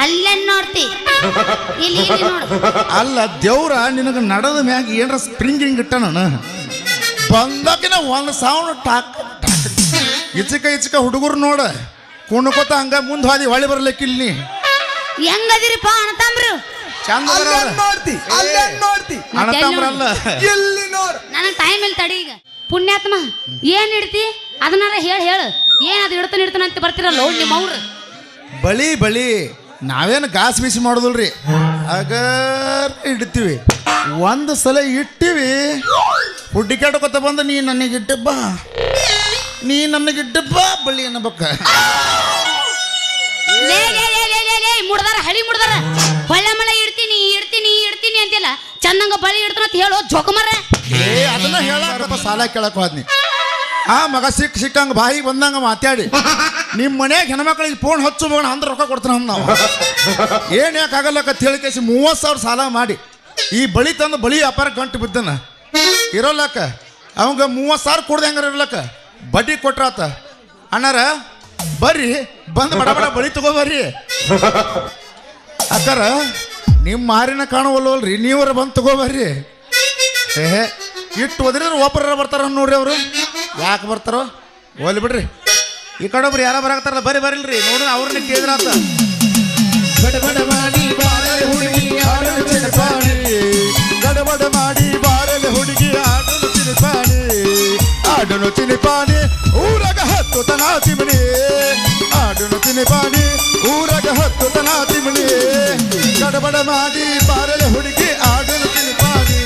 ಅಲ್ಲೇ ನೋಡ್ತಿ ಇಲ್ಲಿ ನೋಡು. ಅಲ್ಲ ದೇವ್ರ ನಿನಗೆ ನಡೆದ ಮ್ಯಾಗ ಏನಾರ ಸ್ಪ್ರಿಂಗಿಂಗ್ ಇಟ್ಟ ನಾನು ಬಂದಾಕಿನ ಒಂದು ಸಾವಿರ ಟಾಕ್ ಇಚಕ ಹುಡುಗರು ನೋಡ ಕುಣ್ಕೋತ ಹಂಗ ಮುಂದೆ ಹಾದಿ ಹೊಳಿ ಬರ್ಲಿಕ್ಕಿಲ್ಲ ನೀ ಹೆಂಗದಿರಿಪ್ಪ ಅಣ್ಣತಮ್ರು ಚಂದ ಅಣ್ಣತಮ್ರಲ್ಲ ನನಗೆ ಟೈಮ್ ಇಲ್ಲ ತಡಿ. ಈಗ ಪುಣ್ಯಾತ್ಮ ಏನ್ ಇಡ್ತಿ ಅದನ್ನಾರ ಹೇಳು ಏನ್ ಅದು ಇಡ್ತಾನೆ ಅಂತ ಬರ್ತಿರಲ್ಲ ನಿಮ್ಮ ಅವ್ರು ಬಳಿ ನಾವೇನು ಗಾಸ್ ಬೀಸಿ ಮಾಡೋದಿಲ್ರಿ ಆಗ ಇಡ್ತೀವಿ. ಒಂದು ಸಲ ಇಟ್ಟಿವಿ ಹುಡ್ಡಿಕಾಡ್ಕೊತ ಬಂದ ನೀ ನನಗಿಟ್ಟಬ್ಬ ಬಳಿ ಅನ್ನಬೇಕ ಮುಡ್ದಾರ ಹಳಿ ಮುಡ್ದಾರ ಹೊಳ್ಳೆ ಮಳೆ ಇಡ್ತೀನಿ ಅಂತಿಲ್ಲ ಚಂದಂಗ ಬಳಿ ಇಡ್ತಾನ ಅಂತ ಹೇಳೋ ಜೋಕಮರ ಅದನ್ನ ಹೇಳಪ್ಪ ಸಾಲ ಕೇಳಕ್ ಹೋದ್ನಿ ಆ ಮಗ ಸಿಕ್ಕಂಗ ಬಾಯಿ ಬಂದಂಗ ಮಾತಾಡಿ ನಿಮ್ಮ ಮನ್ಯಾಗ ಹೆಣ್ಮಕ್ಳಿಗೆ ಫೋನ್ ಹಚ್ಚು ಮಗನ ಅಂದ್ರೆ ರೊಕ್ಕ ಕೊಡ್ತಾನ ನಾವು ಏನ್ ಯಾಕೆ ಆಗಲ್ಲಕ್ಕ ಹೇಳಿಕೇಸಿ 30,000 ಸಾಲ ಮಾಡಿ ಈ ಬಳಿ ತಂದು ಬಳಿ ವ್ಯಾಪಾರ ಗಂಟು ಬಿದ್ದನ ಇರೋಲ್ಲಕ್ಕ ಅವಂಗ 30,000 ಕೊಡ್ದೆ ಹಂಗಾರ ಇರ್ಲಕ್ಕ ಬಡ್ಡಿ ಕೊಟ್ರಾತ ಅಣ್ಣಾರ ಬರ್ರಿ ಬಂದು ಬಡ ಬಳಿ ತಗೋಬರ್ರಿ ಅಕ್ಕಾರ ನಿಮ್ಮ ಮಾರಿನ ಕಾಣವಲ್ವಲ್ರಿ ನೀವರ ಬಂದು ತಗೋಬರ್ರಿ ಇಟ್ಟು ಒದ್ರಿದ್ರೆ ಒಬ್ಬರ ಬರ್ತಾರ ನೋಡ್ರಿ ಅವರು ಯಾಕೆ ಬರ್ತಾರೋ ಹೋಗ್ಲಿ ಬಿಡ್ರಿ ಈ ಕಡೆ ಒಬ್ರು ಯಾರ ಬರಾಕತ್ತಾರ ಬರಿಲ್ರಿ ನೋಡ್ರಿ ಅವ್ರನ್ನ ಕೇಳಿದ್ರಾತ ಗಡಬಡ ಮಾಡಿ ಬಾರಲೆ ಹುಡುಗಿ ಆಡನು ಚಿನಿಪಾನಿ ಊರಗ ಹತ್ತು ತನ ಚಿಮಣಿ ಆಡನು ಚಿನಿಪಾನಿ ಊರಗ ಹತ್ತು ತನ ಚಿಮಣಿ ಗಡಬಡ ಮಾಡಿ ಬಾರಲೆ ಹುಡುಗಿ ಆಡನು ಚಿನಿಪಾನಿ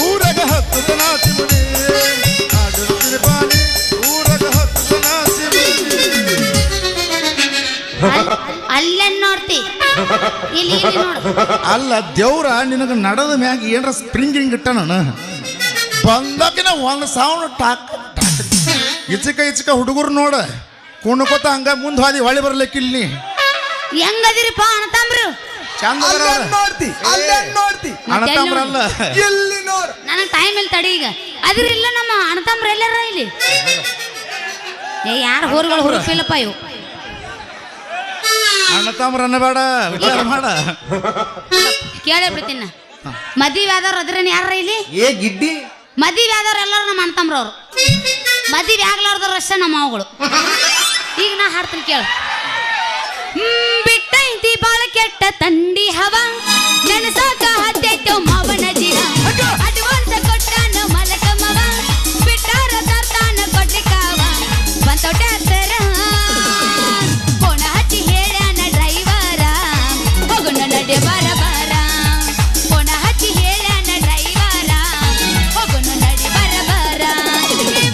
ಊರಗ ಹತ್ತು ತನ ಚಿಮಣಿ ಆಡನು ಚಿನಿಪಾನಿ ಊರಗ ಹತ್ತು ತನ ಚಿಮಣಿ ಅಲ್ಲೇ ನೋಡ್ತಿ ಇಲ್ಲಿ ನೋಡು. ಅಲ್ಲ ದೇವ್ರ ನಿನಗೆ ನಡೆದ ಮ್ಯಾಗ ಏನಾರ ಸ್ಪ್ರಿಂಗಿಂಗ್ ಇಟ್ಟ ನಾನು ಬಂದಾಕಿನ ಒಂದು ಸಾವಿರ ಟಾಕ್ ಇಚಕ ಹುಡುಗರು ನೋಡ ಕುಣ್ಕೋತ ಹಂಗ ಮುಂದೆ ಹಾದಿ ಹೊಳಿ ಬರ್ಲಿಕ್ಕಿಲ್ಲ ನೀ ಹೆಂಗದಿರಿಪ್ಪ ಅಣ್ಣತಮ್ರು ಚಂದ ಅಣ್ಣತಮ್ರಲ್ಲ ನನಗೆ ಟೈಮ್ ಇಲ್ಲ ತಡಿ. ಈಗ ಅದ್ರಿಲ್ಲ ನಮ್ಮ ಅಣ್ಣತಮ್ರ ಎಲ್ಲಾರ ಇಲ್ಲಿ ಯಾರು ಹೋರ್ಗಳು ಹುರುಪಿಲ್ಲಪ್ಪ ಇವು ಅಣ್ಣತಮ್ರ ಅನ್ನಬೇಡ ವಿಚಾರ ಮಾಡ ಕೇಳೇ ಬಿಡ್ತೀನ. ಮದುವೆ ಆದವ್ರು ಅದ್ರೇನು ಯಾರ ಇಲ್ಲಿ ಗಿಡ್ಡಿ ಮದುವೆ ಆದವ್ರು ಎಲ್ಲರೂ ನಮ್ಮ ಅಣ್ಣತಮ್ರವ್ರು ಮದುವೆ ಆಗ್ಲಾರ್ದವ್ರು ಅಷ್ಟೇ ನಮ್ಮ ಮಾವುಗಳು. ಈಗ ನಾ ಹಾಡ್ತೀನಿ ಕೇಳು. ಬಿಟ್ಟೈತಿ ಬಾಳ ಕೆಟ್ಟ ತಂಡಿ ಹವ ನೆನಸಾಕ ಹತ್ತೈತೋ ಮಾವನ ಜೀವ ಅಡ್ವಾನ್ಸ್ ಕೊಟ್ಟಾನ ಮಲಕ ಮವ ಬಿಟ್ಟಾರ ತರ್ತಾನ ಕೊಡ್ಲಿಕ್ಕಾವ ಬಂತೋಟ ಫೋನ ಹಚ್ಚಿ ಹೇಳ್ಯಾನ ಡ್ರೈವರ ಹೋಗೋಣ ನಡೆ ಬಾರ ಬಾರ ಫೋನ ಹಚ್ಚಿ ಹೇಳ್ಯಾನ ಡ್ರೈವರ ಹೋಗೋಣ ನಡೆ ಬಾರ ಬಾರ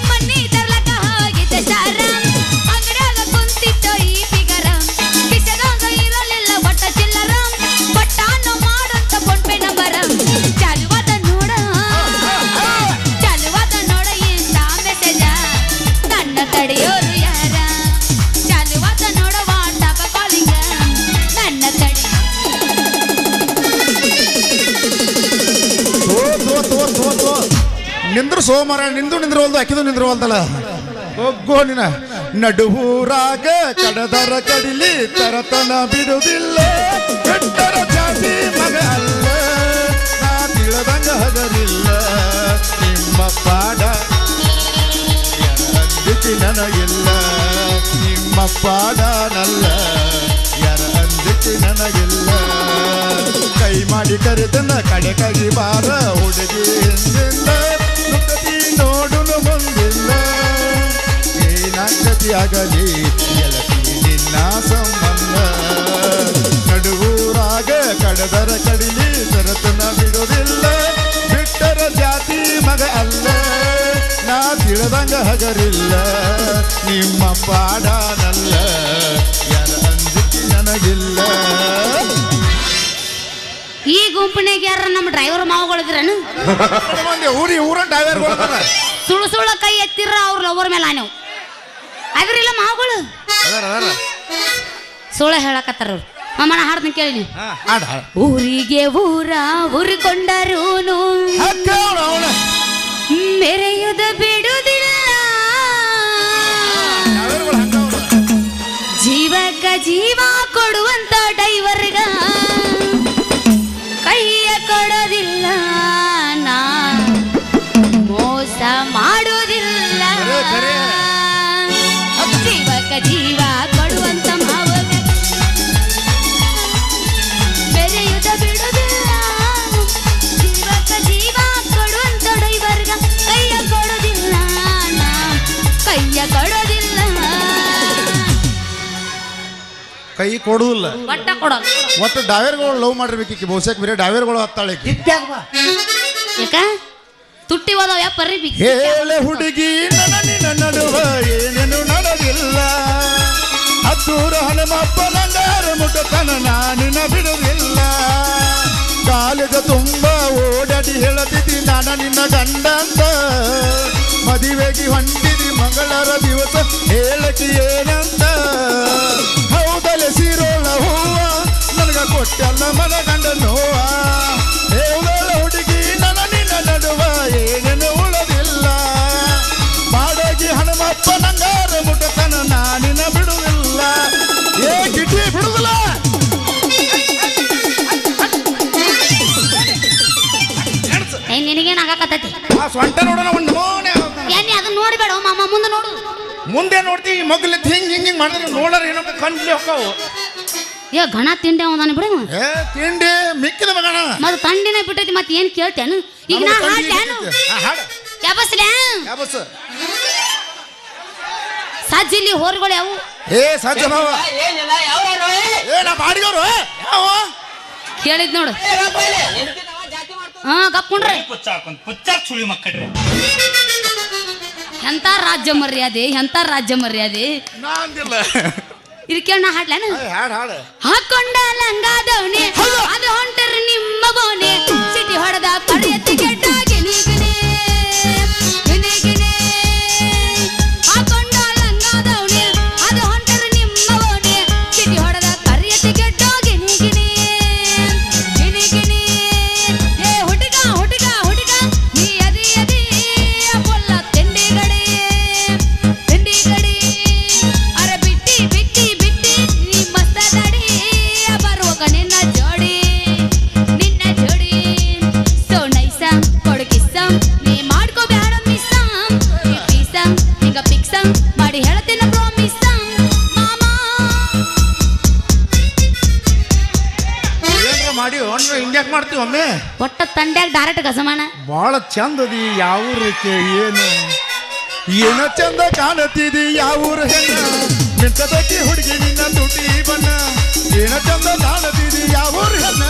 ಮಣ್ಣಿ ತರ್ಲಕ ಹೋಗಿದ್ದ ಸಾರ ಅಂಗಡ್ಯಾಗ ಕುಂತಿತ್ತೋ ಈ ಫಿಗರ ಕಿಶದಾಗ ಇರಲಿಲ್ಲ ಒಟ್ಟ ಚಿಲ್ಲರ ಬಟ್ಟಾನು ಮಾಡಂತ ಫೋನ್ ಪೇ ನಂಬರ ಚಾಲುವಾದ ನೋಡ ಇಂದ ಮೆಸೇಜ ನನ್ನ ತಡೆಯೋರು ಯಾರ ಚಾಲುವಾದ ನೋಡ ವಾಟ್ಸಾಪ್ ಕಾಲಿಂಗ ನನ್ನ ತಡೆ ನಿಂದ್ರು ಸೋಮವಾರ ನಿಂದ್ರವಲ್ದು ಅಕ್ಕಿದು ನಿಂದ್ರವಲ್ದಲ್ಲ ಹೋಗೋ ನಿನ ನಡುವೂರಾಗ ಕಡದರ ಕಡಿಲಿ ತರತನ ಬಿಡುವುದಿಲ್ಲ ಗಂಡರ ಜಾತಿ ಮಗ ಅಲ್ಲ ನಾ ತಿಳಿದಂಗ ಹದರಿಲ್ಲ ನಿಮ್ಮ ಪಾಡ ಅಂದಿತಿ ನನಗಿಲ್ಲ ನಿಮ್ಮ ಪಾಡನಲ್ಲ ಯಾರ ಅಂದಿತಿ ನನಗಿಲ್ಲ ಕೈ ಮಾಡಿ ಕರೆದನ ಕಡೆ ಕೈ ಬಾರ ಹುಡುಗಿ ಹಿಂದಿಂದ ನೋಡುನು ಮುಂದಿಲ್ಲ ಏನಾಗತಿ ಆಗಲಿ ಎಲತಿ ನಿನ್ನ ಸಂಬಂಧ ನಡುವೂರಾಗ ಕಡದರ ಕಡಿಲಿ ಸರತನ ಬಿಡೋದಿಲ್ಲ ಬಿಟ್ಟರ ಜಾತಿ ಮಗ ಅಲ್ಲ ನಾ ತಿಳಿದಂಗ ಹಗರಿಲ್ಲ ನಿಮ್ಮ ಪಾಡನಲ್ಲ ಯಾರ ಅಂಜಿಕೆ ನನಗಿಲ್ಲ. ಈ ಗುಂಪಿನಾಗ ಯಾರ ನಮ್ಮ ಡ್ರೈವರ್ ಮಾವುಗಳಿದ್ರನು ಊರ ಡ್ರೈವರ್ ಸುಳ್ಳು ಕೈ ಎತ್ತಿರ ಅವ್ರ ಲವರ್ ಮೇಲೆ ಆನೆವು ಅದ್ರಿಲ್ಲ ಮಾವುಗಳು ಸುಳ್ಳು ಹೇಳಕತ್ತಾರ ಅವ್ರು. ಮಮ್ಮನ ಹಾಡ್ತೀನಿ ಕೇಳಿ. ಊರಿಗೆ ಊರಿಕೊಂಡರೂನು ಮೆರೆಯುದ ಬಿಡುವುದಿಲ್ಲ ಜೀವಕ ಜೀವ ಕೊಡುವಂತ ಡೈವರ್ಗ ಕೈಯ ಕೊಡೋದಿಲ್ಲ ನಾ ಮೋಸ ಮಾಡೋದಿಲ್ಲ ಜೀವಕ ಜೀವ ಕೊಡುವಂತ ಮಾವಗ ಬೆರೆಯುದ ಬಿಡುದಿಲ್ಲ ಜೀವಕ ಜೀವ ಕೊಡುವಂತ ಡೈವರ್ಗ ಕೈಯ ಕೊಡೋದಿಲ್ಲ ನಾ ಕೈಯ ಕೊಡೋದಿಲ್ಲ ಕೈ ಕೊಡುದಿಲ್ಲ ಬಟ್ಟ ಕೊಡೋದು ಒಟ್ಟು ಡೈವರ್ಗಳು ಲವ್ ಮಾಡಿರ್ಬೇಕಿ ಬಹುಶಃ ಬೇರೆ ಡೈವರ್ಗಳು ಹತ್ತಾಳೆ ಯಾಕ ತುಟ್ಟಿ ಹೋದವ ಪರ್ರಿ ಬಿ ಹೇಳೆ ಹುಡುಗಿ ನನ್ನ ನಡುವ ಏನೇನು ನಡೆದಿಲ್ಲ ಹತ್ತೂರ ಹನುಮಪ್ಪ ನಂಗಾರ ಮುಟ್ಟತನ ನಾನಿನ ಬಿಡುವುದಿಲ್ಲ ಕಾಲೇಜ ತುಂಬ ಓಡಾಡಿ ಹೇಳತಿದ್ದಿ ನಾನ ನಿನ್ನ ಗಂಡ ಅಂತ ಮದುವೆಗೆ ಹೊಂಟಿದಿ ಮಂಗಳರ ದಿವಸ ಹೇಳಕ್ಕೆ ಏನಂತ ಹೌದಲೆ ಸೀರೋಳ ಹೂವ ನನಗ ಕೊಟ್ಟಲ್ಲ ಮನ ಗಂಡ ನೋವ ಹೇಳ ಹುಡುಗಿ ನನ್ನ ನಿನ್ನ ನಡುವ ಏನೇನು ಉಳದಿಲ್ಲ ಬಾಡಗಿ ಹನುಮಪ್ಪ ನಂಗಾರ ಮುಟ್ಟತನ ನಾನಿನ ಬಿಡುವುದಿಲ್ಲ ಏ ಗಿಟ್ಟಿ ಬಿಡುದಿಲ್ಲ ನಿನಗೇನು ಆಗಾಕತ್ತೈತಿ ಆ ಸ್ವಂಟ ನೋಡೋಣ ಒಂದು ನೋನೆ ಏನಿ ಅದನ್ನ ನೋಡಿಬೇಡ ಮಾಮ ಮುಂದೆ ನೋಡು ಮುಂದೆ ನೋಡ್ತೀವಿ ಮಗ್ಲಿ ಹಿಂಗ್ ಹಿಂಗ್ ಹಿಂಗ್ ಮಾಡಿದ್ರೆ ನೋಡೋರು ಏನೋ ಕಣ್ಲಿ ಹೋಗ್ತಾವು ಏ ಗಣ ತಿಂಡಿ ಅವದಾನ ಬಿಡು ಏ ತಿಂಡಿ ಮಿಕ್ಕಿದ ಮಗಣ ಮತ್ತೆ ತಂಡಿನ ಬಿಟ್ಟೈತಿ ಮತ್ತೆ ಏನ್ ಕೇಳ್ತೇನು ಈಗ ನಾ ಹಾಡ್ಯಾನು ಹಾಡ ಕ್ಯಾಬಸ್ಲ್ಯಾ ಬಸ್ ಸಜ್ಜಿಲಿ ಹೋರ್ಗಳು ಯಾವ ಏ ಸಜ್ಜ ಮಾವ ಏ ನಾ ಬಾಡಿಗವ್ರು ಯಾವ ಕೇಳಿದ್ ನೋಡು ಹಾ ಗಪ್ಕೊಂಡ್ರೆ ಸುಳಿ ಮಕ್ಕಳ್ರಿ ಎಂತ ರಾಜ್ಯ ಮರ್ಯಾದೆ ಎಂತ ರಾಜ್ಯ ಮರ್ಯಾದೆ ನಾ ಅಂದಿಲ್ಲ ಇದು ಕೇಳ ನಾ ಹಾಡ್ಲಾನು ಹಾಡು ಹಾಡು ಹಾಕೊಂಡ ಲಂಗಾದವನೆ ಅದು ಹೊಂಟರ ನಿಮ್ಮ ಗೋನೆ ಸಿಟಿ ಹೊಡೆದ ಕಡೆಯತ್ತಿ ಕೆಟ್ಟಾಗಿ ನೀಗನೆ ಹಾಕೊಂಡ ಲಂಗಾದವನೆ ಅದು ಹೊಂಟರ ನಿಮ್ಮ ಗೋನೆ ಸಿಟಿ ಹೊಡೆದ ಕರೆಯತ್ತಿ ಕೆಟ್ಟಾಗಿ ನೀಗಿನೆ ಏ ಹುಡುಗ ಹುಡುಗ ಹುಡುಗ ನೀ ಅದಿ ಅದಿ ಪೊಲ್ಲ ತಿಂಡಿಗಡಿ ಅರ ಬಿಟ್ಟಿ ಬಿಟ್ಟಿ ಬಿಟ್ಟಿ ನೀ ಮಸ್ತ ನಡಿ ಬರುವಾಗ ನಿನ್ನ ಜೋಡಿ ಸೋ ನೈಸ ಕೊಡಕಿಸ ನೀ ಮಾಡ್ಕೋ ಬ್ಯಾಡ ಮಿಸ್ ಪೀಸ ಹಿಂಗ ಪಿಕ್ಸ ಮಾಡಿ ಹೇಳ್ತೇನ ಪ್ರಾಮಿಸ್ ಮಾಮ ಏನ್ರ ಮಾಡಿ ಒಣ್ಣ ಹಿಂಗ್ಯಾಕ್ ಮಾಡ್ತೀವಿ ಒಮ್ಮೆ ಒಟ್ಟ ತಂಡ್ಯಾಗ ಡೈರೆಕ್ಟ್ ಗಸಮಾನ ಭಾಳ ಚಂದದಿ ಯಾವ ಊರಕ್ಕೆ ಏನ ಚಂದ ಕಾಣತಿದಿ ಯಾವ ಊರ ಹೆಣ್ಣ ಮಿಂಚದಕ್ಕೆ ಹುಡುಗಿ ನಿನ್ನ ತುಟಿ ಬಣ್ಣ ಏನ ಚಂದ ಕಾಣತಿದಿ ಯಾವ ಊರ ಹೆಣ್ಣ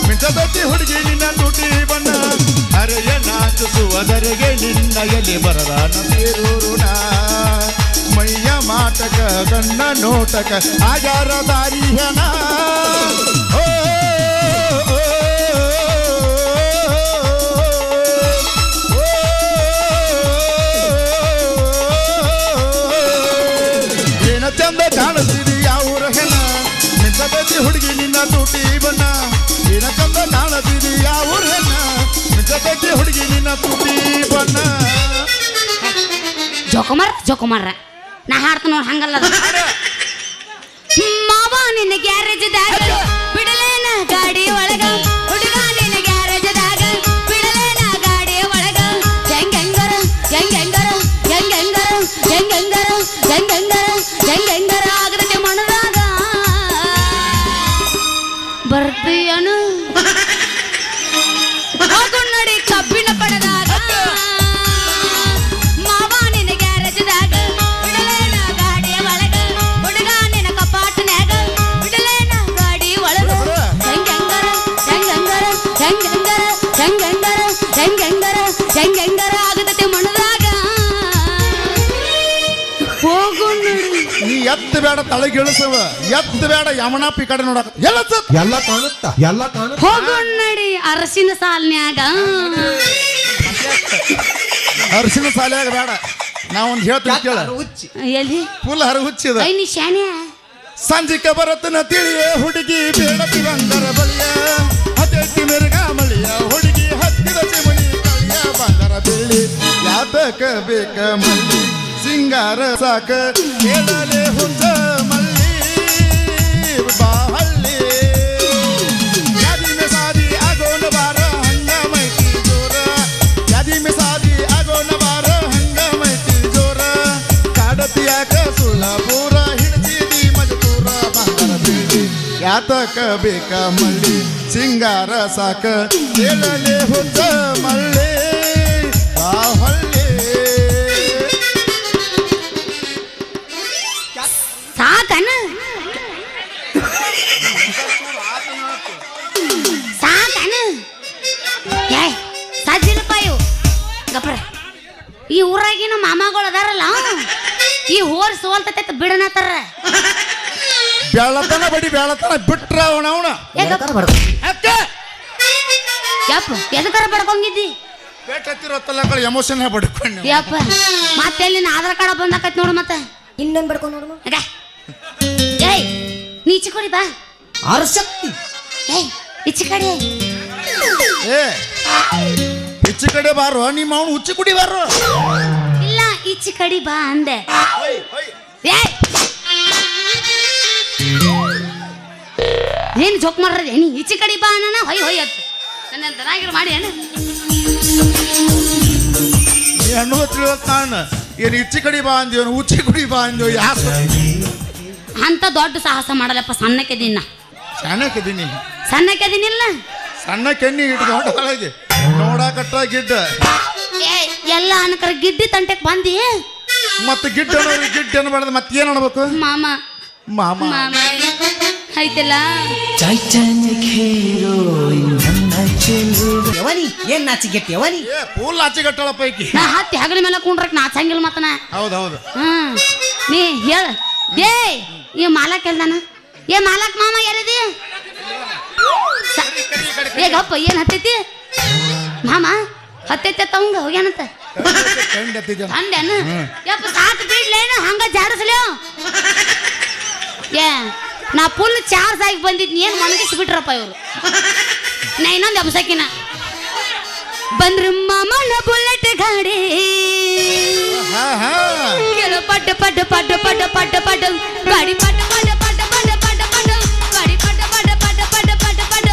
ಮಿಂಚದಕ್ಕೆ ಹುಡುಗಿ ನಿನ್ನ ತುಟಿ ಬಣ್ಣ ಅರೆಯ ನಾಚಿಸುವುದರೆಗೆ ನಿನ್ನ ಎಲ್ಲಿ ಬರದಾನ ಸೇರೂರುಣ ಮೈಯ ಮಾಟಕ ಕಣ್ಣ ನೋಟಕ ಆಗಾರ ದಾರಿ ಹೆಣ ಓ ಚಂದ ಕಾಣತಿದಿ ಯಾವ ಹೆಣ ಮಿಂಚದಕ್ಕೆ ಹುಡುಗಿ ನಿನ್ನ ತುಟಿ ಬಣ್ಣ ಏನ ಚಂದ ಕಾಣತಿದಿ ಯಾವ ಹೆಣ ಮಿಂಚದಕ್ಕೆ ಹುಡುಗಿ ನಿನ್ನ ತುಟಿ ಬಣ್ಣ ಜೋಕುಮಾರ ನಾ ಹಾಡ್ತ ನೋಡ್ ಹಂಗಲ್ಲ ಅದು. ಮಾವ ನಿನ್ನ ಗ್ಯಾರೇಜ್ದಾಗ ಬಿಡಲೇನ ಗಾಡಿ ಒಳಗ ಹುಡುಗ ನಿನ್ನ ಗ್ಯಾರೇಜ್ದಾಗ ಬಿಡಲೇನ ಗಾಡಿ ಒಳಗ ಹೆಂಗಂಗರ ಹೆಂಗಂಗರ ಹೆಂಗಂಗರ ಹೆಂಗಂಗರ ಹೆಂಗಂಗರ ಹೆಂಗಂಗರ ಆಗದಕ್ಕೆ ಮನದಾಗ ಬರ್ತೀಯನು ಹೋಗು ನೋಡಿ ಕಬ್ಬಿನ ಪಡೆದಾಗ ಮಾವ ನಿನ್ನ ಗ್ಯಾರೇಜ್ದಾಗ ಬಿಡಲೇನ ಗಾಡಿ ಒಳಗ ಹುಡುಗ ನಿನ್ನ ಕಪಾಟನ್ಯಾಗ ಬಿಡಲೇನ ಗಾಡಿ ಒಳಗ ಹೆಂಗಂಗರ ಹೆಂಗಂಗರ ಹೆಂಗಂಗರ ಹೆಂಗಂಗರ ಹೆಂಗಂಗರ ಹೆಂಗಂಗರ ಆಗದಕ್ಕೆ ಮನದಾಗ ಹೋಗು ನೋಡಿ ನೀ ಎತ್ತ ಬೇಡ ತಳಗಿಳಿಸವ ಎತ್ತ ಬೇಡ ಯಮನಪ್ಪ ಈ ಕಡೆ ನೋಡಕ ಎಲ್ಲ ಕಾಣುತ್ತಾ ಹೋಗು ನಡಿ ಅರಸಿನ ಸಾಲ್ನ್ಯಾಗ ಅರಿಶಿನ ಸಾಲಿಯಾಗ ಬೇಡ ನಾವೊಂದು ಹೇಳ್ತೀನಿ ಕೇಳ ಎಲ್ಲಿ ಫುಲ್ ಹರ ಹುಚ್ಚಿದ ಐ ನೀ ಶಾನ್ಯಾ ಸಂಜಿಕ ಬರತನ ತಿಳಿಯ ಹುಡುಗಿ ಬೇಡತಿ ಬಂದರ ಬಳಿಯ ಹತ್ತಿ ಮಿರ್ಗ ಮಳಿಯ ಹುಡುಗಿ ಹತ್ತಿದ ಚಿಮಣಿ ಕಳಿಯ ಬಂದರ ಬೆಳ್ಳಿ ಯಾತಕ ಬೇಕ ಮಳ್ಳಿ ಸಿಂಗಾರ ಸಾಕ ಹೇಳಲೆ ಹುಂಜ ಮಳ್ಳಿ ಯಾತಕ ಬೇಕ ಮಳ್ಳಿ ಸಿಂಗಾರ ಸಾಕ ಹೇಳಲೆ ಹುಚ್ಚ ಮಳ್ಳಿ ಬಾಹಳ್ಳಿ. ಸಾಕನ ಸಾಕನ ಏ ಸಜ್ಜಿಲ್ಲಪ್ಪ ಇವು ಗಪ್ರ. ಈ ಊರಾಗಿನ ಮಾಮಗಳು ಅದಾರಲ್ಲ ಈ ಹೋರ್ ಸೋಲ್ತೈತೆ ಬಿಡನತ್ತಾರ. ಬೆಳತನ ಬಡಿ ಬೆಳತನ ಬಿಟ್ರ ಅವನ ಯಪ್ಪ ಎದಕ್ಕಾರ ಬಡ್ಕೊಂಗಿದ್ದಿ ಬೇಟತ್ತಿರತ್ತಲ್ಲ ಎಮೋಷನ್ ಬಡ್ಕೊಂಡು ಯಪ್ಪ ಮತ್ತೆ ಎಲ್ಲಿ ಆಧಾರ್ ಕಾರ್ಡ್ ಬಂದಾಕೈತಿ ನೋಡು ಮತ್ತೆ ಇನ್ನೊಂದು ಬಡ್ಕೊಂಡು ನೋಡು. ಏಯ್ ನೀಚಿ ಕೊಡಿ ಬಾ ಆರ್ಶಕ್ತಿ. ಏಯ್ ಈಚೆ ಕಡೆ ಏ ಹೆಚ್ಚು ಕಡೆ ಬಾರೋ ನಿಮ್ಮ ಅವನು ಹುಚ್ಚಿ ಕುಡಿ ಬಾರೋ. ಇಲ್ಲ ಈಚೆ ಕಡಿ ಬಾ ಅಂದೆ. ಏಯ್ ಏನ್ ಜೋಕ್ ಮಾಡ್ರದೆ ನೀ ಈಚೆ ಕಡಿ ಬಾ ಅನ್ನ ಹೊಯ್ ಹೊಯ್ ಅತ್ತ ನನ್ನ ದನಾಗಿರ್ ಮಾಡಿ ಏನು ನೀ ಹಣ್ಣು ತಿಳಿವತ್ ನಾನು ಏನು ಇಚ್ಚಿ ಕಡಿ ಬಾ ಅಂದೇವನು ಹುಚ್ಚಿ ಕುಡಿ ಬಾ ಅಂದೇವು ಯಾಕ ಅಂತ ದೊಡ್ಡ ಸಾಹಸ ಮಾಡಲ್ಲಪ್ಪ. ಸಣ್ಣಕ್ಕೆದಿನ ಸಣ್ಣಕ್ಕಿದ್ದೀನಿ ಸಣ್ಣಕ್ಕೆದಿನಿಲ್ಲ ಸಣ್ಣ ಕೆನ್ನಿ ಇಟ್ಕೊಂಡು ಹೊರಗೆ ನೋಡಾಕಟ್ಟ ಗಿಡ್ಡ ಏಯ್ ಎಲ್ಲ ಅನ್ಕರ ಗಿಡ್ಡಿ ತಂಟೆಕ್ ಬಂದಿ ಮತ್ತೆ ಗಿಡ್ಡ ಅನ್ನೋರು ಗಿಡ್ಡ ಅನ್ಬಾರ್ದು ಮತ್ತೆ ಏನ್ ಅನ್ಬೇಕು ಮಾಮ ಮಾಮ ಮಾಮ ಐತಲ್ಲ ಯವನಿ ಏನ್ ನಾಚಿಗೆಟ್ಟಿ ಯವನಿ. ಏ ಫುಲ್ ಆಚೆಗಟ್ಟಳ ಪೈಕಿ ನಾ ಹತ್ತಿ ಹಗಲ ಮೇಲೆ ಕುಂಡ್ರಕ್ ನಾಚಂಗಿಲ್ಲ ಮತ್ತನ. ಹೌದೌದು ನೀ ಹೇಳ ಏಯ್ ಈ ಮಾಲಕ್ ಎಲ್ದಾನ ಏ ಮಾಲಕ್ ಮಾಮ ಯಾರಿದಿ ಏಗಪ್ಪ ಏನ್ ಹತ್ತೈತಿ ಮಾಮ ಹತ್ತೈತಿ ತವಂಗ ಹೋಗ್ಯಾನಂತ ಅಂದೇನ ಯಪ್ಪ ಸಾಕು ಬಿಡ್ಲೇನು ಹಂಗ ಜಾಡಿಸ್ಲೋ. ಏ ನಾ ಫುಲ್ ಚಾರ್ಜ್ ಆಗಿ ಬಂದಿದ್ನಿ ಏನ್ ಮನಗಿಸಿ ಬಿಟ್ರಪ್ಪ ಇವರು. ನಾ ಇನ್ನೊಂದು ಅಬ್ಸಕಿನ ಬಂದ್ರು ಮಾಮನ ಬುಲೆಟ್ ಗಾಡಿ ಕೇಳು ಪಟ್ಟ ಪಟ್ಟ ಪಟ್ಟ ಪಟ್ಟ ಪಟ್ಟ ಪಟ್ಟ ಗಾಡಿ ಪಟ್ಟ ಪಟ್ಟ ಪಟ್ಟ ಪಟ್ಟ ಪಟ್ಟ ಪಟ್ಟ ಗಾಡಿ ಪಟ್ಟ ಪಟ್ಟ ಪಟ್ಟ ಪಟ್ಟ ಪಟ್ಟ ಪಟ್ಟ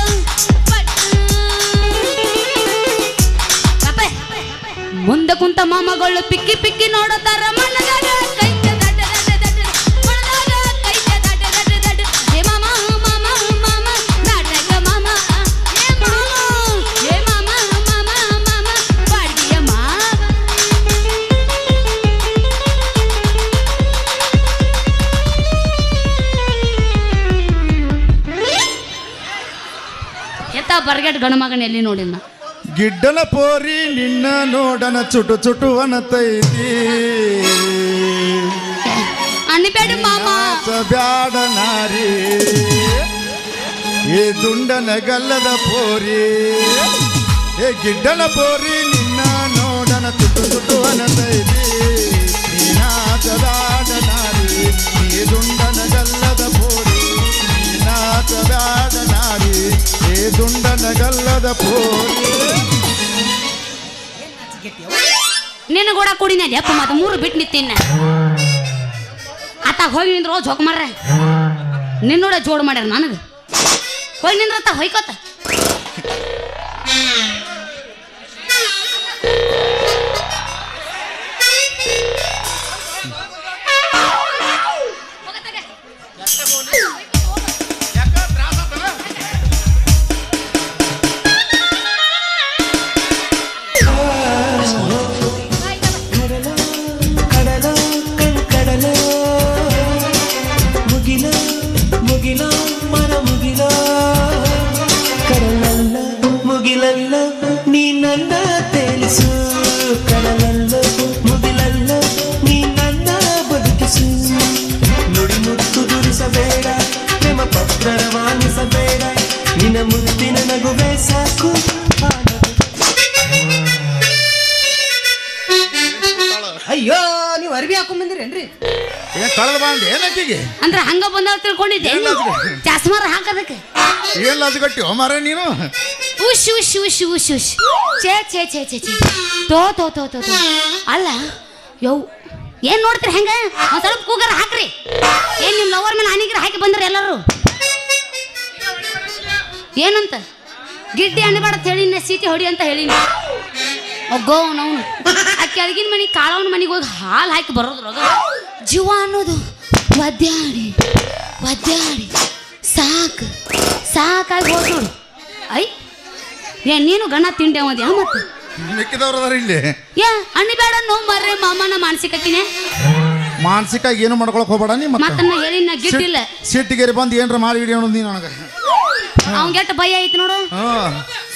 ಮುಂದೆ ಕುಂತ ಮಾಮಗಳು ಪಿಕ್ಕಿ ಪಿಕ್ಕಿ ನೋಡುತ್ತಾರ ಮನದಾಗ ಕೈತ ದಡ್ಡ ದಡ್ಡ ದಡ್ಡ ಮನದಾಗ ಕೈತ ದಡ್ಡ ದಡ್ಡ ದಡ್ಡ ಏ ಮಾಮ ಮಾಮ ಮಾಮ ನಾಟಕ ಮಾಮ ಏ ಮಾಮ ಏ ಮಾಮ ಮಾಮ ಮಾಮ ಬಾಡಿಗೆಯ ಮಾಮ ಎತ್ತ ಬರ್ಗೆಟ್ ಗಣಮಗನ ಎಲ್ಲಿ ನೋಡಿನ ಗಿಡ್ಡನ ಪೋರಿ ನಿನ್ನ ನೋಡನ ಚುಟು ಚುಟು ಅನತೈತಿ ಅನ್ಬೇಡ ಮಾಮ ಬ್ಯಾಡ ನಾರಿ ಏ ದುಂಡನ ಗಲ್ಲದ ಪೋರಿ ಏ ಗಿಡ್ಡನ ಪೋರಿ ನಿನ್ನ ನೋಡನ ಚುಟು ಚುಟು ಅನತೈತಿ ನೀನಾಚ ಬ್ಯಾಡ ನಾರಿ ಏ ದುಂಡನ ಗಲ್ಲದ ಪೋರಿ ನೀನಾಚ ಬ್ಯಾಡ ನಾರಿ ಏ ದುಂಡನ ಗಲ್ಲದ ಪೋರಿ. ನಿನ್ನ ಕೂಡ ಕುಡಿನಲ್ಲಿ ಅಪ್ಪ ಮತ್ತೆ 3 ಬಿಟ್ಟು ನಿಂತಿನ್ನ ಆತ ಹೋಗಿ ನಿಂದ್ರು ಜೋಕ್ ಮಾರ್ರೆ ನಿನ್ನೋಡ ಜೋಡ್ ಮಾಡ್ಯಾರ ನನಗೆ ಹೋಗಿ ನಿಂದ್ರತ್ತ ಹೊಯ್ಕೋತ ಅಯ್ಯೋ ನೀವು ಅರ್ಬಿ ಹಾಕೊಂಡ್ ಬಂದಿರೇನ್ರಿ? ಕಳೆದ ಬಾಂಡ್ ಏನಕ್ಕಿಗೆ ಅಂದ್ರೆ ಹಂಗ ಬಂದ ತಿಳ್ಕೊಂಡಿದ್ದೆ ಚಸ್ಮಾರ ಹಾಕದಕ್ಕೆ ಏನ್ ಲಜ್ಗಟ್ಟಿ ಮಾರ ನೀನು ಉಶ್ ಉಶ್ ಉಶ್ ಉಶ್ ಉಶ್ ಛೇ ಛೇ ಛೇ ಛೇ ಛೇ ತೋ ತೋ ತೋ ತೋ ತೋ ಅಲ್ಲ ಯವ್ ಏನ್ ನೋಡ್ತೀರಿ ಹೆಂಗ ಒಂದ್ ಸ್ವಲ್ಪ ಕೂಗರ ಹಾಕ್ರಿ ಏನ್ ನಿಮ್ ಲವರ್ ಮೇಲೆ ಹನಿಗಿರ ಹಾಕಿ ಬಂದ್ರಿ ಎಲ್ಲರೂ ಏನಂತ ಗಿಡ್ಡಿ ಅನ್ಬೇಡ ಹೇಳಿನ ಸೀಟಿ ಹೊಡಿ ಅಂತ ಹೇಳಿನಿ ಒಗ್ಗೋ ನಾವು ಆ ಕೆಳಗಿನ ಮನೆ ಕಾಳವನ ಮನೆಗೆ ಹೋಗಿ ಹಾಲು ಹಾಕಿ ಬರೋದ್ರೊಗ ಜೀವ ಅನ್ನೋದು ಒದ್ದಾಡಿ ಒದ್ದಾಡಿ ಸಾಕಾಗಿ ಹೋದ್ ನೋಡು. ಐ ನೀನು ಗಣ ತಿಂಡಿ ಅವದ್ಯಾ ಮತ್ತೆ ಮಿಕ್ಕಿದವ್ರು ಅದಾರ ಇಲ್ಲಿ. ಅಣ್ಣಿ ಬೇಡ ನೋ ಮರ್ರೆ ಮಾಮನ ಮಾನಸಿಕಕ್ಕಿನೇ ಮಾನಸಿಕ ಏನು ಮಾಡ್ಕೊಳಕ್ ಹೋಗ್ಬೇಡ ನೀ ಮತ್ತನ್ನ ಹೇಳಿ ನಾ ಗಿಟ್ಟಿಲ್ಲ ಸಿಟ್ಟಿಗೆರಿ ಬಂದು ಏನ್ರ ಮಾಡಿ ಹಿಡಿ ಅನ್ನೋದು ನೀ ನನಗೆ. ಅವಂಗೆಟ್ಟ ಭಯ ಐತಿ ನೋಡು.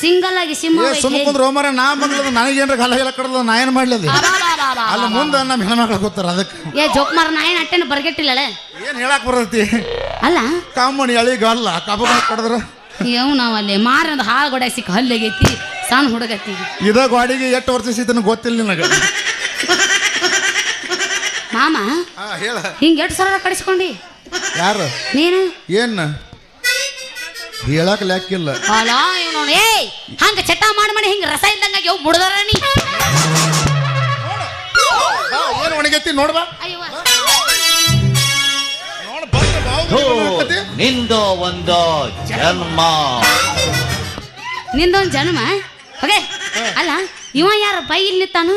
ಸಿಂಗಲ್ ಆಗಿ ಸುಮ್ಮ ಕುಂದ್ರ ಹೋಮರ ನಾ ಬಂದ್ಲದ ನನಗೇನ್ರ ಗಲ್ಲ ಕಡದ ನಾ ಏನ್ ಮಾಡ್ಲದ ಅಲ್ಲ ಮುಂದೆ ನಮ್ಮ ಹೆಣ್ಮಕ್ಳು ಗೊತ್ತಾರ ಅದಕ್ಕೆ ಜೋಕ್ ಮಾರ ನಾ ಏನ್ ಅಟ್ಟೆನ ಬರ್ಗೆಟ್ಟಿಲ್ಲ ಏನ್ ಹೇಳಕ್ ಬರ್ತೈತಿ ಅಲ್ಲ ಕಾಮಣಿ ಅಳಿಗಲ್ಲ ಕಬ್ಬ ಕಡದ್ರ ಯಾವ ನಾವಲ್ಲಿ ಮಾರದ ಹಾಳು ಗೊಡ ಸಿಕ್ಕ ಹಲ್ಲಿಗೈತಿ ಸಣ್ಣ ಹುಡುಗತಿ ಇದ ಗಾಡಿಗೆ ಎಷ್ಟು ವರ್ಷ ಸಿತನ ಗೊತ್ತಿಲ್ಲ ನಿನಗ ಮಾಮ ಹೇಳ ಹಿಂಗ ಎಷ್ಟು ಸಲ ಕಡಿಸ್ಕೊಂಡಿ ಯಾರು ನೀನು ಏನ್ ಹೇಳಕ್ ಲೆಕ್ಕಿಲ್ಲ ಅಲ್ಲ ನೋಡಿ ಏಯ್ ಹಂಗ ಚಟ ಮಾಡಿ ಹಿಂಗ ರಸ ಇದ್ದಂಗಾಗಿ ಅವು ಮುಡ್ದಾರ ನೀ ಏನು ಒಣಗೈತಿ ನೋಡ್ಬಾ ನಿಂದು ಒಂದು ಜನ್ಮ ನಿಂದೊಂದು ಜನ್ಮ ಓಕೆ ಅಲ್ಲ ಇವ ಯಾರ ಬೈ ಇಲ್ಲಿ ತಾನು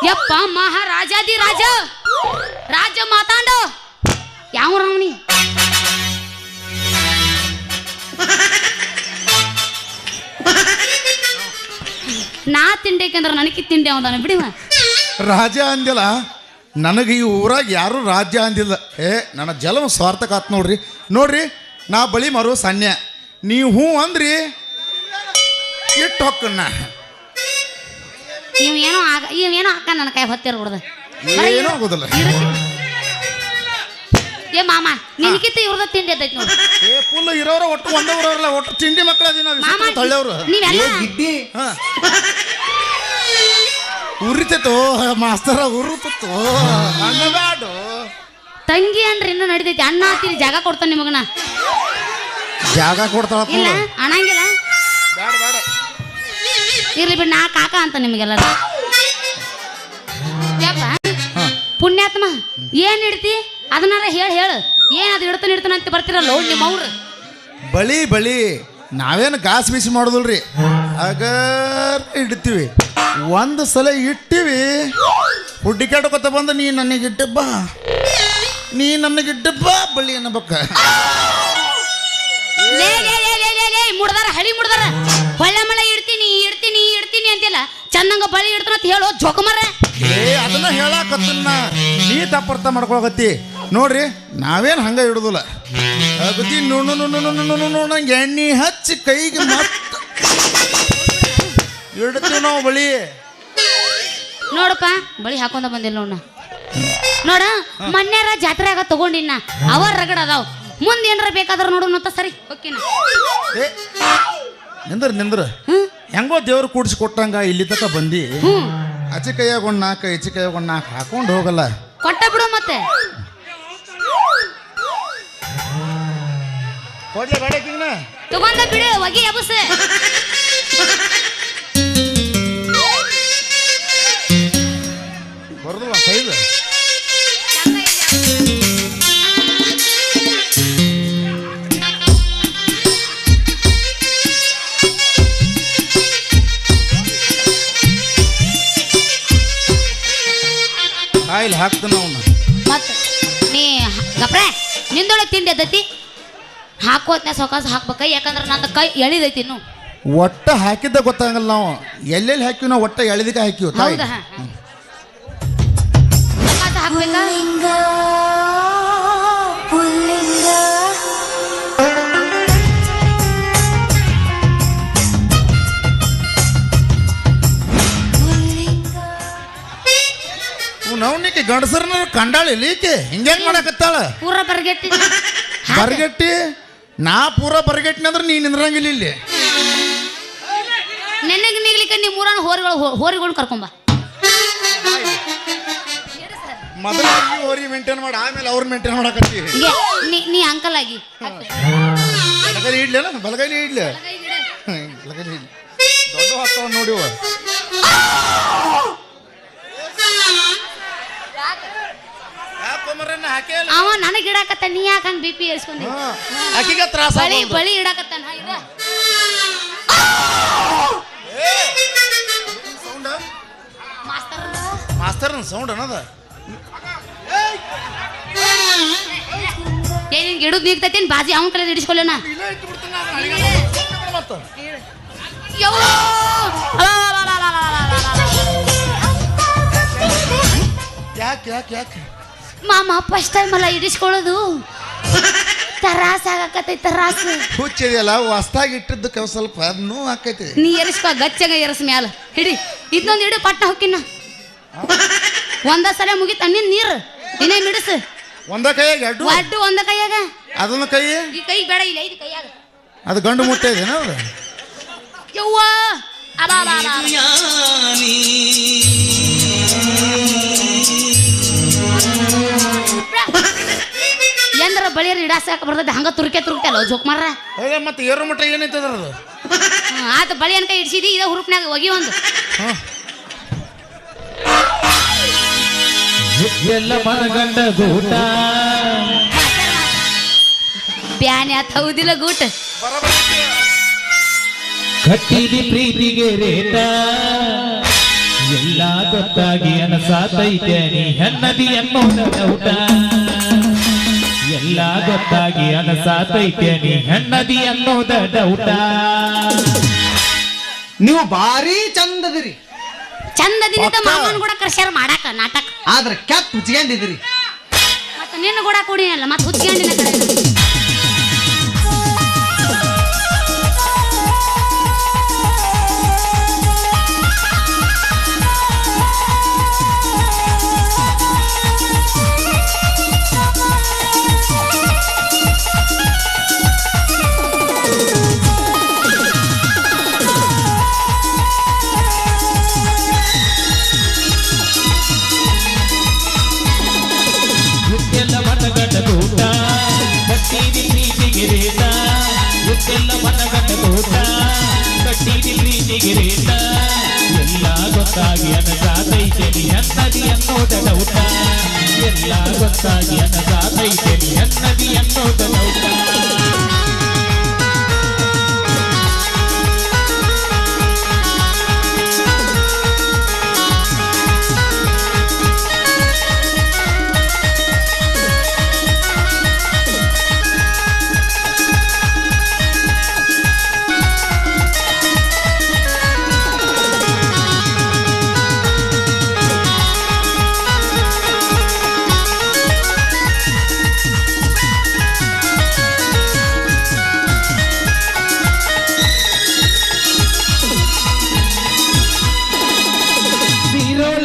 ಯಪ್ಪ ಮಹಾರಾಜಾದಿ ರಾಜ ರಾಜ ಮಾತಾಂಡು ಯಾವ ರಾವಣಿ ನಾ ತಿಂಡೇಕಂದ್ರ ನನಗೆ ತಿಂಡಿ ಅವದಾನ ಬಿಡಿವ ರಾಜ ಅಂದಿಲ್ಲ ನನಗೆ ಈ ಊರಾಗ ಯಾರು ರಾಜ್ಯ ಅಂದಿಲ್ಲ ನನ್ನ ಜಲಮ ಸ್ವಾರ್ಥಕ ಆತ್ ನೋಡ್ರಿ ನಾ ಬಳಿ ಮಾರು ಸನ್ಯ ನೀವು ಹ್ಞೂ ಅಂದ್ರಿ ಇಟ್ಟು ಹೊಕ್ಕನ್ನ ಇವೇನೋ ಅಕ್ಕ ನನ್ನ ಕೈ ಹೊತ್ತಿರ ಬಿಡ್ದ ಏನೂ ಆಗೋದಿಲ್ಲ ಏ ಮಾಮ ನಿನಕಿತ್ತ ಇವ್ರದ ತಿಂಡಿ ಎದ್ದೈತಿ ನೋಡಿ ಫುಲ್ ಇರೋರ ಒಟ್ಟು ಒಂದವ್ರಲ್ಲ ಒಟ್ಟು ತಿಂಡಿ ಮಕ್ಕಳ ತಳ್ಳೆವ್ರು ನೀವೆಲ್ಲ ಉರಿತೈತೋ ಮಾಸ್ತರ ಉರುತೋ ಅನ್ನಬೇಡ ತಂಗಿ ಅಂದ್ರೆ ಇನ್ನೂ ನಡಿತೈತಿ ಅಣ್ಣ ಹಾಕ್ತೀರಿ ಜಾಗ ಕೊಡ್ತಾನೆ ನಿಮಗನ ಜಾಗ ಕೊಡ್ತಾಳ ಇಲ್ಲ ಅಣ್ಣಂಗಿಲ್ಲ ಬೇಡ ಬೇಡ ಇರ್ಲಿ ಬಿಡ್ ನಾ ಕಾಕ ಅಂತ ನಿಮಗೆಲ್ಲ ಪುಣ್ಯಾತ್ಮ ಏನ್ ಇಡ್ತಿ ಅದನ್ನಾರ ಹೇಳು ಏನ್ ಅದು ಇಡ್ತಾನೆ ಅಂತ ಬರ್ತಿರಲ್ಲ ನಿಮ್ಮ ಅವ್ರು ಬಳಿ ನಾವೇನು ಗಾಸ್ ಬಿಸಿ ಮಾಡೋದಿಲ್ರಿ ಆಗ ಇಡ್ತೀವಿ ಒಂದು ಸಲ ಇಟ್ಟಿವಿ ಹುಡ್ಡಿಕಾಡ್ಕೊತ ಬಂದ ನೀ ನನಗಿಟ್ಟ ಬಾ ಬಳಿ ಅನ್ನಬೇಕ ಮುಡ್ದಾರ ಹಳಿ ಮುಡ್ದಾರ ಹೊಳ್ಳೆ ಮಳೆ ಇಡ್ತೀನಿ ಅಂತಿಲ್ಲ ಚಂದಂಗ ಬಳಿ ಇಡ್ತಾನ ಅಂತ ಹೇಳೋ ಜೋಕಮರ ಅದನ್ನ ಹೇಳಾಕತ್ತನ್ನ ನೀ ತಪ್ಪರ್ಥ ಮಾಡ್ಕೊಳಕತ್ತಿ ನೋಡ್ರಿ ನಾವೇನು ಹಂಗ ಇಡುದಿಲ್ಲ ಅಗದಿ ನಂಗೆ ಎಣ್ಣೆ ಹಚ್ಚಿ ಕೈಗೆ ಮತ್ತ ಇಡ್ತೀವಿ ನಾವು ಬಳಿ ನೋಡಪ್ಪ ಬಳಿ ಹಾಕೊಂಡ ಬಂದಿಲ್ಲ ನೋಡ ಮೊನ್ನೆರ ಜಾತ್ರೆಯಾಗ ತಗೊಂಡಿನ ಅವ ರಗಡ ಅದಾವ ಮುಂದೆ ಏನಾರ ಬೇಕಾದ್ರ ನೋಡೋಣ ಅಂತ ಸರಿ ಓಕೆನಾ ನಿಂದ್ರ ಹೆಂಗೋ ದೇವ್ರು ಕೂಡಿಸಿ ಕೊಟ್ಟಂಗ ಇಲ್ಲಿ ತಕ ಬಂದಿ ಆಚೆ ಕೈಯಾಗ ಒಂದು ನಾಲ್ಕು ಈಚೆ ಕೈಯಾಗ ಒಂದು ನಾಲ್ಕು ಹಾಕೊಂಡು ಹೋಗಲ್ಲ ಕೊಟ್ಟ ಬಿಡು ಮತ್ತೆ ತಗೊಂಡ ಬಿಡು ಒಗಿ ಎಬಸ ಬರೋದಿಲ್ಲ ಸೈದು ಕಾಯಿಲ್ ಹಾಕ್ತಾನ ಅವನ್ನ ಮತ್ತೆ ನೀ ಗಪ್ರೆ ನಿಂದೊಳಗೆ ತಿಂಡಿ ಎದ್ದೈತಿ ಹಾಕೋತ್ನ ಸೊಕಾಸ ಹಾಕ್ಬೇಕ ಯಾಕಂದ್ರೆ ನನ್ನ ಕೈ ಎಳಿದೈತಿ ಇನ್ನು ಒಟ್ಟ ಹಾಕಿದ್ದ ಗೊತ್ತಾಗಲ್ಲ ನಾವು ಎಲ್ಲೆಲ್ಲಿ ಹಾಕಿವಿ ನಾವು ಒಟ್ಟ ಎಳಿದಕ್ಕೆ ಹಾಕಿವಿ ತಾಯಿ ಹೌದಾ ಸೊಕಾಸ ಹಾಕ್ಬೇಕಾ ನವ್ನಿಕೆ ಗಂಡಸರ್ನ ಕಂಡಾಳಿ ಈಕೆ ಹಿಂಗೆ ಮಾಡಕತ್ತಾಳ ಪೂರ ಬರ್ಗೆಟ್ಟಿ ನಾ ಪೂರ ಬರ್ಗೆಟ್ಟಿನ ಅಂದ್ರೆ ನೀ ನಿಂದ್ರಂಗಿಲ್ಲ ಇಲ್ಲಿ ನೆನೆಗೆ ನಿಗ್ಲಿಕ್ಕೆ ನೀವು ಮೂರನ ಹೋರಿಗಳು ಕರ್ಕೊಂಬ ಮೊದಲ ಹೋರಿ ಮೇಂಟೈನ್ ಮಾಡಿ ಆಮೇಲೆ ಅವ್ರ ಮೇಂಟೈನ್ ಮಾಡಕತ್ತಿ ನೀ ಅಂಕಲ್ ಆಗಿ ಬಲಗೈ ಇಡ್ಲಿ ಬಲಗೈಲಿ ಇಡ್ಲಿ ಬಲಗೈಲಿ ಇಡ್ಲಿ ದೊಡ್ಡ ಹಾಕ್ತಾವ ನೋಡಿವ ಅವ ನನಗೆ ಇಡಾಕತ್ತ ನೀ ಯಾಕೆ ಹಂಗೆ ಬಿ ಪಿ ಏರ್ಸ್ಕೊಂಡಿ ಆಕಿಗೆ ತ್ರಾಸ ಬಳಿ ಇಡಾಕತ್ತಾನ ಮಾಸ್ತರ್ನ ಸೌಂಡ್ ಅನ್ನದ ಏನ್ ಗಿಡದ್ ನೀಗ್ತೈತೇನ್ ಬಾಜಿ ಅವನ ಕಡೆ ಹಿಡಿಸ್ಕೊಳ್ಳೋಣ ಯಾಕೆ ಯಾಕೆ ಯಾಕೆ ಮಾಮ ಫಸ್ಟ್ ಟೈಮ್ ಅಲ್ಲ ಹಿಡಿಸ್ಕೊಳ್ಳೋದು ತರಾಸ ಆಗಕತ್ತೈತಿ ತರಾಸ ಹುಚ್ಚಿದೆಯಲ್ಲ ಹೊಸ್ದಾಗಿ ಇಟ್ಟಿದ್ದಕ್ಕೆ ಸ್ವಲ್ಪ ಅದನ್ನು ಹಾಕೈತಿ ನೀ ಎರಿಸ್ಕೊ ಗಚ್ಚಗ ಎರಸ್ ಮ್ಯಾಲ ಹಿಡಿ ಇದನ್ನೊಂದು ಹಿಡಿ ಪಟ್ನ ಹೊಕ್ಕಿನ ಒಂದ ಸಲ ಮುಗಿತ ನಿನ್ ನೀರು ಇನ್ನೇ ಮಿಡಿಸು ಒಂದ ಕೈಯಾಗ ಅಡ್ಡು ಅಡ್ಡು ಒಂದ ಕೈಯಾಗ ಅದನ್ನ ಕೈ ಈ ಕೈ ಬೇಡ ಇಲ್ಲ ಐದು ಕೈಯಾಗ ಅದು ಗಂಡು ಮುಟ್ಟ ಇದೆನಾ ಅದು ಯವ್ವ ಅಬಾ ಬಾ ಬಾ ಎಂದ್ರ ಬಳಿಯರ್ ಇಡಾಸಾಕ ಬರ್ತದೆ ಹಂಗ ತುರ್ಕೆ ಅಲ್ಲ ಜೋಕ್ ಮಾರ ಮತ್ತೆ ಏರು ಮಟ್ಟ ಏನೈತೆ ಅದ್ರದ್ದು ಆತ ಬಳಿ ಅನ್ಕ ಇಡ್ಸಿದಿ ಇದ ಹುರುಪ್ನಾಗ ಒಗಿ ಒಂದು ಎಲ್ಲ ಮನಗಂಡ ಗೂಟ ಬ್ಯಾನೆ ಆತ ಹೌದಿಲ್ಲ ಗೂಟ ಕಟ್ಟಿದಿ ಪ್ರೀತಿಗೆ ರೇಟ ಎಲ್ಲ ಗೊತ್ತಾಗಿ ಅನಸಾತೈತೆ ನೀ ಹೆಣ್ಣದಿ ಅನ್ನೋದ ಊಟ ಎಲ್ಲ ಗೊತ್ತಾಗಿ ಅನಸಾತೈತೆ ನೀ ಹೆಣ್ಣದಿ ಅನ್ನೋದ ಊಟ ನೀವು ಭಾರಿ ಚಂದದಿರಿ ಚಂದದಿಂದ ಮಾಮನ್ ಕೂಡ ಕರ್ಸ್ಯಾರ ಮಾಡಾಕ ನಾಟಕ ಆದ್ರೆ ಕೆಟ್ಟ ಹುಚ್ಕೊಂಡಿದ್ರಿ ಮತ್ತ ನಿನ್ನ ಕೂಡ ಕೂಡಿನಲ್ಲ ಮತ್ತ ಹುಚ್ಕೊಂಡಿನ ಕಡೆ ಎಲ್ಲ ಮನಗಂಡ ಗೂಟ ಕಟ್ಟಿದಿ ಪ್ರೀತಿಗೆ ರೇಟ ಎಲ್ಲ ಮನಗಂಡ ಗೂಟ ಕಟ್ಟಿದಿ ಪ್ರೀತಿಗೆ ರೇಟ ಎಲ್ಲ ಗೊತ್ತಾಗಿ ಅನಸಾತೈತೆ ನೀ ಅನ್ನದಿ ಅನ್ನೋದ ಊಟ ಎಲ್ಲ ಗೊತ್ತಾಗಿ ಅನಸಾತೈತೆ ನೀ ಅನ್ನದಿ ಅನ್ನೋದ ಊಟ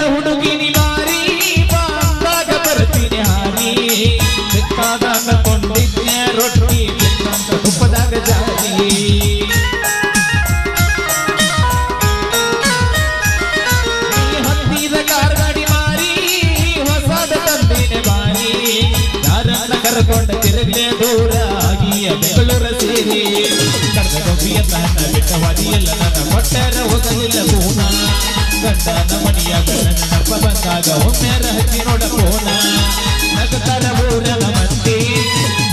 ಹುಡುಗಿನಿ ಮಾರಿ ಬಾಂಬಾಗ ಬರ್ತೀನಿ ಹಾರಿ ಬೆಕ್ಕಾದಾಗ ಕೊಂಡಿದ್ದೆ ರೊಟ್ಟಿ ಬೆಕ್ಕಂತ ತುಪ್ಪದಾಗ ಜಾರಿ ಹತ್ತಿದ ಕಾರ್ ಗಾಡಿ ಮಾರಿ ಹೊಸದ ತಂದಿನ ಮಾರಿ ಯಾರನ್ನ ಕರ್ಕೊಂಡ ತಿರುಗಲೆ ದೂರ ಆಗಿ ಬೆಂಗಳೂರ ಸೇರಿ ಕರ್ದ ಗೊಬ್ಬಿಯ ತನ್ನ ಬಿಟ್ಟವಾದಿಯಲ್ಲ ನನ್ನ ಕೊಟ್ಟರ ಹೋಗಲಿಲ್ಲ ಪೂನ ಗಂಡನ ಮನಿಯಾಗ ನೆನಪ ಬಂದಾಗ ಒಮ್ಮೆರ ಹಚ್ಚಿ ನೋಡ ಪೋನ ನಗತರ ಊರನ ಮಂದಿ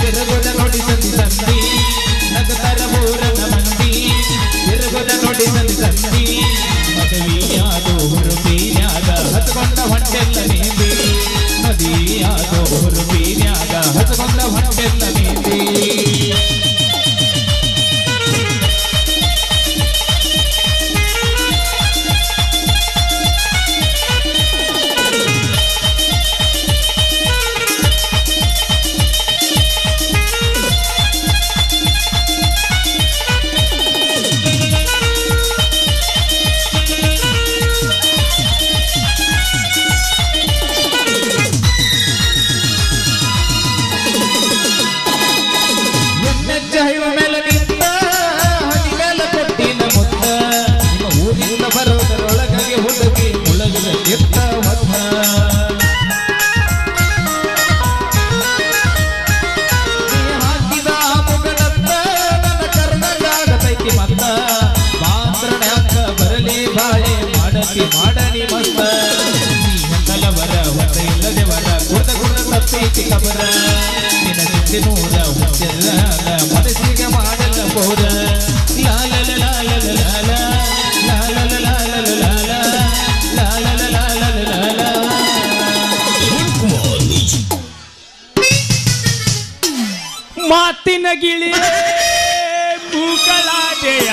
ತಿರುಗುದ ನೋಡಿ ಸಂದಿ ಸಂದಿ ನಗತರ ಊರನ ಮಂದಿ ತಿರುಗುದ ನೋಡಿ ಸಂದಿ ಸಂದಿ ಮದುವೆಯಾದೋ ಹುರುಪಿನ್ಯಾಗ ಹತ್ಕೊಂಡ ಹೊಟ್ಟೆಲ್ಲ ನೀಂದಿ ಮದುವೆಯಾದೋ ಹುರುಪಿನ್ಯಾಗ ಹತ್ಕೊಂಡ ಹೊಟ್ಟೆಲ್ಲ ನೀಂದಿ ಮಾಡನಿ ಮಸ್ತ ಕಲವರ ಹೊರ ಇಲ್ಲದೆ ವರ ಗುರ್ದ ಗುರ್ದ ತಪ್ಪೈತಿ ಕಬರ ನಿನ್ನ ಸಿದ್ಧಿ ನೂರ ಹುಚ್ಚಲ್ಲ ಮನಸ್ಸಿಗೆ ಮಾಡಲ್ಲ ಬೋರ ಲಾಲ ಲಾಲ ಲಾಲ ಲಾಲ ಲಾಲ ಲಾಲ ಲಾಲ ಲಾಲ ಲಾಲ ಮಾತಿನ ಗಿಳಿ ಮೂಕಳಾದೆಯ